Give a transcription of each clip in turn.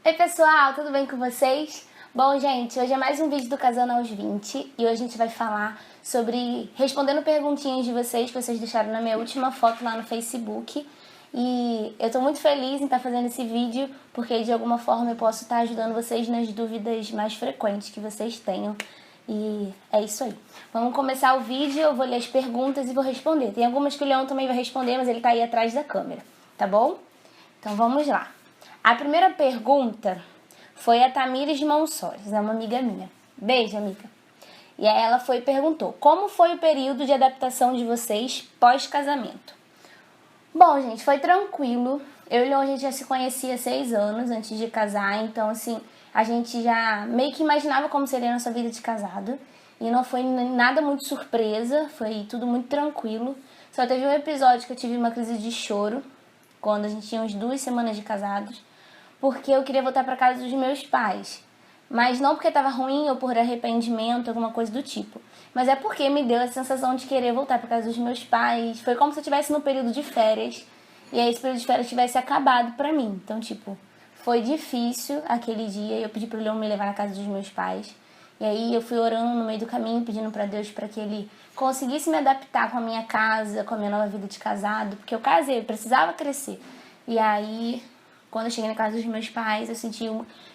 Oi pessoal, tudo bem com vocês? Bom, gente, hoje é mais um vídeo do Casando aos 20 e hoje a gente vai falar sobre respondendo perguntinhas de vocês que vocês deixaram na minha última foto lá no Facebook. E eu tô muito feliz em estar fazendo esse vídeo porque de alguma forma eu posso estar ajudando vocês nas dúvidas mais frequentes que vocês tenham. E é isso aí. Vamos começar o vídeo, eu vou ler as perguntas e vou responder. Tem algumas que o Leão também vai responder, mas ele tá aí atrás da câmera, tá bom? Então vamos lá. A primeira pergunta foi a Tamires Monsores, é uma amiga minha. Beijo, amiga. E aí ela perguntou, como foi o período de adaptação de vocês pós-casamento? Bom, gente, foi tranquilo. Eu e o Leon, a gente já se conhecia há 6 anos antes de casar, então assim, a gente já meio que imaginava como seria a nossa vida de casado. E não foi nada muito surpresa, foi tudo muito tranquilo. Só teve um episódio que eu tive uma crise de choro, quando a gente tinha uns 2 semanas de casados, porque eu queria voltar para casa dos meus pais. Mas não porque estava ruim ou por arrependimento, alguma coisa do tipo. Mas é porque me deu a sensação de querer voltar para casa dos meus pais. Foi como se eu estivesse no período de férias. E aí esse período de férias tivesse acabado para mim. Então, tipo, foi difícil aquele dia. Eu pedi pro Leão me levar na casa dos meus pais. E aí eu fui orando no meio do caminho, pedindo para Deus para que Ele conseguisse me adaptar com a minha casa, com a minha nova vida de casado. Porque eu casei, eu precisava crescer. E aí, quando eu cheguei na casa dos meus pais, eu senti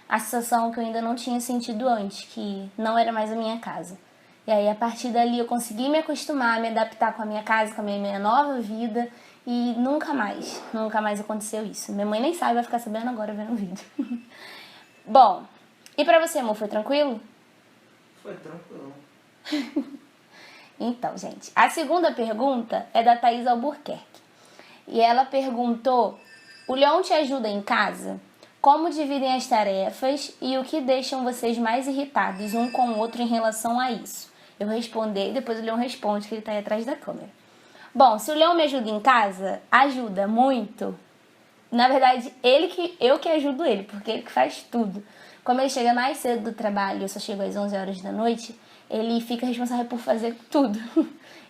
a sensação que eu ainda não tinha sentido antes, que não era mais a minha casa. E aí, a partir dali, eu consegui me acostumar, me adaptar com a minha casa, com a minha nova vida. E nunca mais aconteceu isso. Minha mãe nem sabe, vai ficar sabendo agora vendo o vídeo. Bom, e pra você, amor, foi tranquilo? Foi tranquilo. Então, gente, a segunda pergunta é da Thaís Albuquerque. E ela perguntou, o Leão te ajuda em casa? Como dividem as tarefas e o que deixam vocês mais irritados um com o outro em relação a isso? Eu respondi e depois o Leão responde, que ele tá aí atrás da câmera. Bom, se o Leão me ajuda em casa, ajuda muito. Na verdade, eu que ajudo ele, porque ele que faz tudo. Como ele chega mais cedo do trabalho, eu só chego às 11 horas da noite, ele fica responsável por fazer tudo.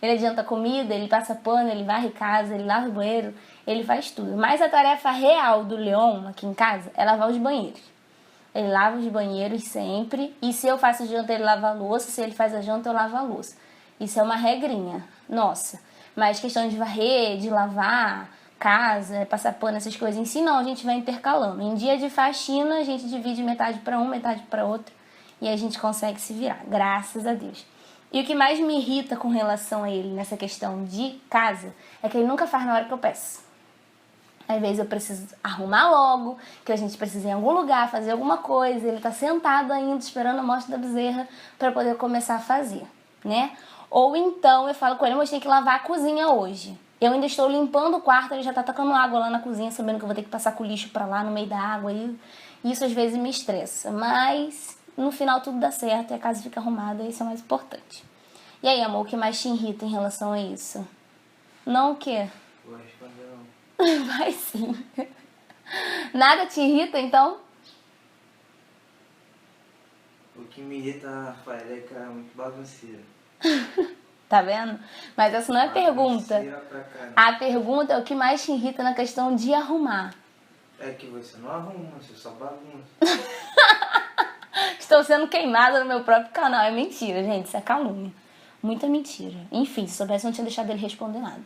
Ele adianta comida, ele passa pano, ele varre casa, ele lava o banheiro, ele faz tudo. Mas a tarefa real do Leon aqui em casa é lavar os banheiros. Ele lava os banheiros sempre, e se eu faço janta, ele lava a louça, se ele faz a janta, eu lavo a louça. Isso é uma regrinha, nossa. Mas questão de varrer, de lavar casa, passar pano, essas coisas em si, não, a gente vai intercalando. Em dia de faxina, a gente divide metade para um, metade para outro, e a gente consegue se virar, graças a Deus. E o que mais me irrita com relação a ele nessa questão de casa é que ele nunca faz na hora que eu peço. Às vezes eu preciso arrumar logo, que a gente precisa ir em algum lugar, fazer alguma coisa, ele tá sentado ainda esperando a morte da bezerra para poder começar a fazer, né? Ou então eu falo com ele, mas tem que lavar a cozinha hoje. Eu ainda estou limpando o quarto, ele já tá tacando água lá na cozinha, sabendo que eu vou ter que passar com o lixo pra lá no meio da água. E isso às vezes me estressa, mas no final tudo dá certo e a casa fica arrumada, e isso é o mais importante. E aí, amor, o que mais te irrita em relação a isso? Não o quê? Vou responder não. Vai sim. Nada te irrita, então? O que me irrita na Rafaela é que ela é muito bagunceira. Tá vendo? Mas essa não é a pergunta. Bagunceira pra caramba. A pergunta é o que mais te irrita na questão de arrumar. É que você não arruma, você só bagunça. Estou sendo queimada no meu próprio canal. É mentira, gente. Isso é calúnia. Muita mentira. Enfim, se soubesse, eu não tinha deixado ele responder nada.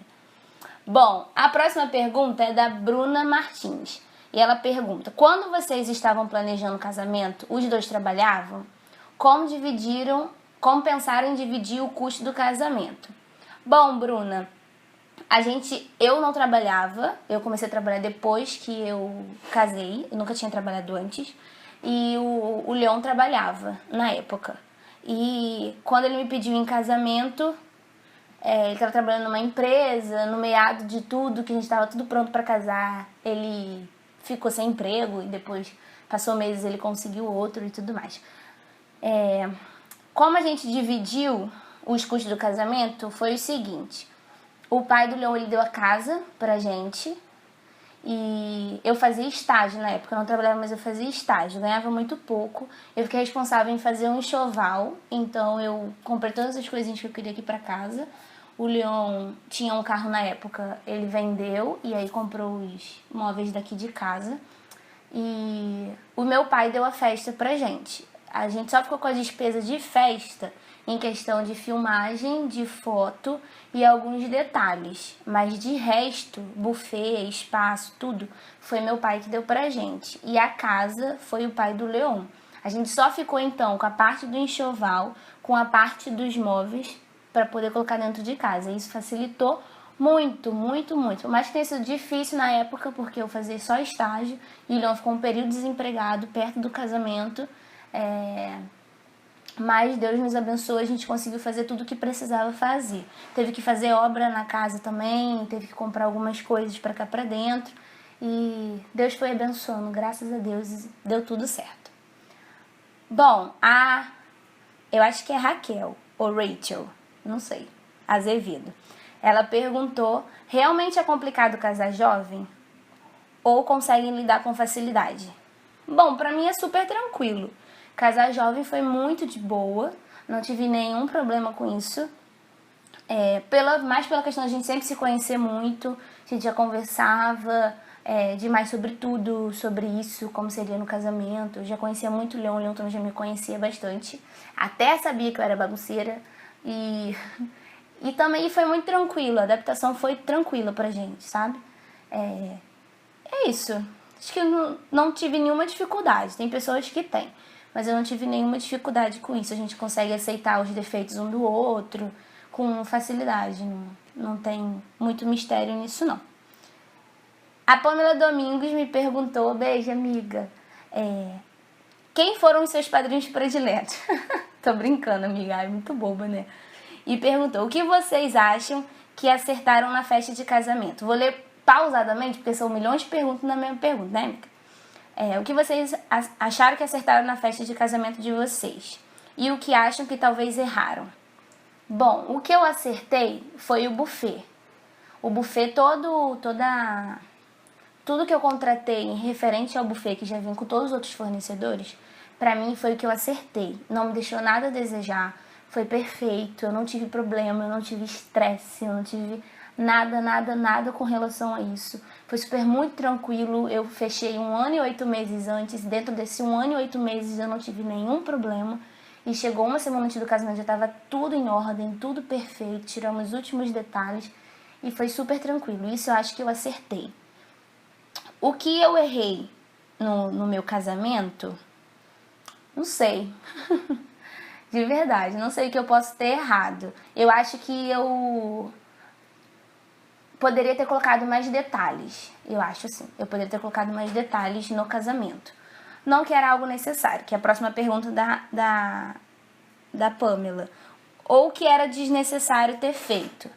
Bom, a próxima pergunta é da Bruna Martins. E ela pergunta, quando vocês estavam planejando o casamento, os dois trabalhavam? Como pensaram em dividir o custo do casamento? Bom, Bruna, eu não trabalhava, eu comecei a trabalhar depois que eu casei, eu nunca tinha trabalhado antes, e o Leon trabalhava na época. E quando ele me pediu em casamento, ele estava trabalhando numa empresa, no meado de tudo, que a gente estava tudo pronto para casar, ele ficou sem emprego e depois passou meses ele conseguiu outro e tudo mais. Como a gente dividiu os custos do casamento, foi o seguinte, o pai do Leon, ele deu a casa pra gente e eu fazia estágio na época, eu não trabalhava, mas eu fazia estágio, ganhava muito pouco. Eu fiquei responsável em fazer um enxoval, então eu comprei todas as coisinhas que eu queria aqui pra casa. O Leon tinha um carro na época, ele vendeu e aí comprou os móveis daqui de casa. E o meu pai deu a festa pra gente. A gente só ficou com as despesas de festa em questão de filmagem, de foto e alguns detalhes. Mas de resto, buffet, espaço, tudo, foi meu pai que deu pra gente. E a casa foi o pai do Leon. A gente só ficou então com a parte do enxoval, com a parte dos móveis para poder colocar dentro de casa. Isso facilitou muito, muito, muito. Por mais que tenha sido difícil na época, porque eu fazia só estágio e o Leon ficou um período desempregado perto do casamento. Mas Deus nos abençoou, a gente conseguiu fazer tudo o que precisava fazer. Teve que fazer obra na casa também, teve que comprar algumas coisas para cá para dentro. E Deus foi abençoando, graças a Deus, deu tudo certo. Bom, eu acho que é Raquel ou Rachel, não sei, Azevedo. Ela perguntou, realmente é complicado casar jovem? Ou conseguem lidar com facilidade? Bom, pra mim é super tranquilo. Casar jovem foi muito de boa, não tive nenhum problema com isso. Mais pela questão de a gente sempre se conhecer muito, a gente já conversava demais sobre tudo, sobre isso, como seria no casamento. Eu já conhecia muito o Leon também já me conhecia bastante. Até sabia que eu era bagunceira. E também foi muito tranquilo, a adaptação foi tranquila pra gente, sabe? É isso. Acho que eu não tive nenhuma dificuldade. Tem pessoas que têm, mas eu não tive nenhuma dificuldade com isso. A gente consegue aceitar os defeitos um do outro com facilidade. Não tem muito mistério nisso, não. A Pamela Domingos me perguntou, beijo, amiga, quem foram os seus padrinhos prediletos? Tô brincando, amiga, é muito boba, né? E perguntou, o que vocês acham que acertaram na festa de casamento? Vou ler pausadamente, porque são milhões de perguntas na mesma pergunta, né, amiga? O que vocês acharam que acertaram na festa de casamento de vocês? E o que acham que talvez erraram? Bom, o que eu acertei foi o buffet. O buffet tudo que eu contratei em referente ao buffet, que já vim com todos os outros fornecedores, pra mim foi o que eu acertei. Não me deixou nada a desejar, foi perfeito, eu não tive problema, eu não tive estresse, eu não tive nada com relação a isso. Foi super muito tranquilo, eu fechei 1 ano e 8 meses antes, dentro desse 1 ano e 8 meses eu não tive nenhum problema. E chegou 1 semana antes do casamento, já estava tudo em ordem, tudo perfeito, tiramos os últimos detalhes e foi super tranquilo. Isso eu acho que eu acertei. O que eu errei no meu casamento, não sei. De verdade, não sei o que eu posso ter errado. Eu acho que eu poderia ter colocado mais detalhes. Eu acho assim, eu poderia ter colocado mais detalhes no casamento. Não que era algo necessário, que é a próxima pergunta da Pamela. Ou que era desnecessário ter feito.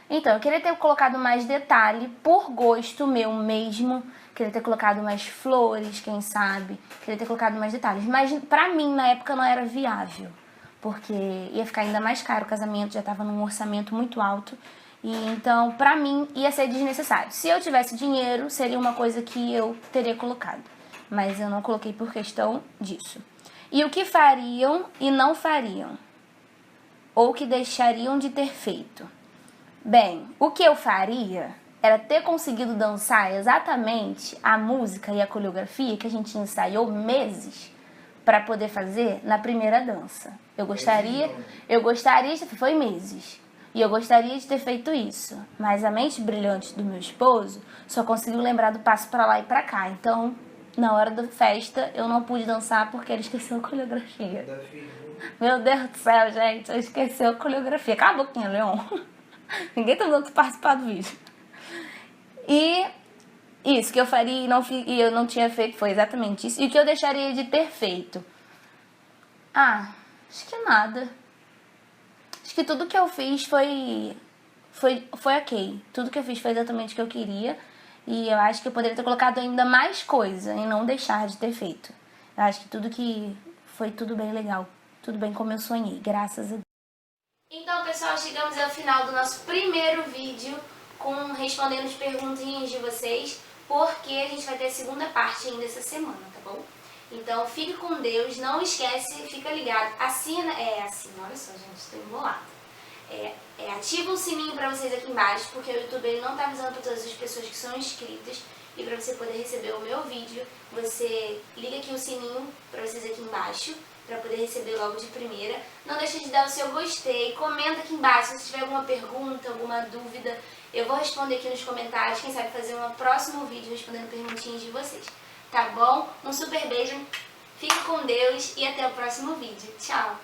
Então, eu queria ter colocado mais detalhe, por gosto meu mesmo. Queria ter colocado mais flores, quem sabe. Queria ter colocado mais detalhes. Mas pra mim, na época, não era viável. Porque ia ficar ainda mais caro o casamento, já estava num orçamento muito alto. E então, pra mim, ia ser desnecessário. Se eu tivesse dinheiro, seria uma coisa que eu teria colocado. Mas eu não coloquei por questão disso. E o que fariam e não fariam? Ou que deixariam de ter feito? Bem, o que eu faria era ter conseguido dançar exatamente a música e a coreografia que a gente ensaiou meses para poder fazer na primeira dança. Foi meses. E eu gostaria de ter feito isso. Mas a mente brilhante do meu esposo só conseguiu lembrar do passo para lá e para cá. Então, na hora da festa, eu não pude dançar porque ele esqueceu a coreografia. Meu Deus do céu, gente, ele esqueceu a coreografia. Cala a boquinha, Leon. Ninguém tá dando participar do vídeo. E isso que eu faria e eu não tinha feito foi exatamente isso. E o que eu deixaria de ter feito? Acho que nada. Acho que tudo que eu fiz foi ok. Tudo que eu fiz foi exatamente o que eu queria. E eu acho que eu poderia ter colocado ainda mais coisa e não deixar de ter feito. Eu acho que foi tudo bem legal. Tudo bem como eu sonhei, graças a Deus. Então, pessoal, chegamos ao final do nosso primeiro vídeo respondendo as perguntinhas de vocês, porque a gente vai ter a segunda parte ainda essa semana, tá bom? Então, fique com Deus, não esquece, fica ligado, assina, olha só, gente, estou embolada. Ativa o sininho pra vocês aqui embaixo, porque o YouTube ele não tá avisando pra todas as pessoas que são inscritas. E para você poder receber o meu vídeo, você liga aqui o sininho para vocês aqui embaixo, para poder receber logo de primeira. Não deixe de dar o seu gostei, comenta aqui embaixo se tiver alguma pergunta, alguma dúvida. Eu vou responder aqui nos comentários, quem sabe fazer um próximo vídeo respondendo perguntinhas de vocês. Tá bom? Um super beijo, fique com Deus e até o próximo vídeo. Tchau!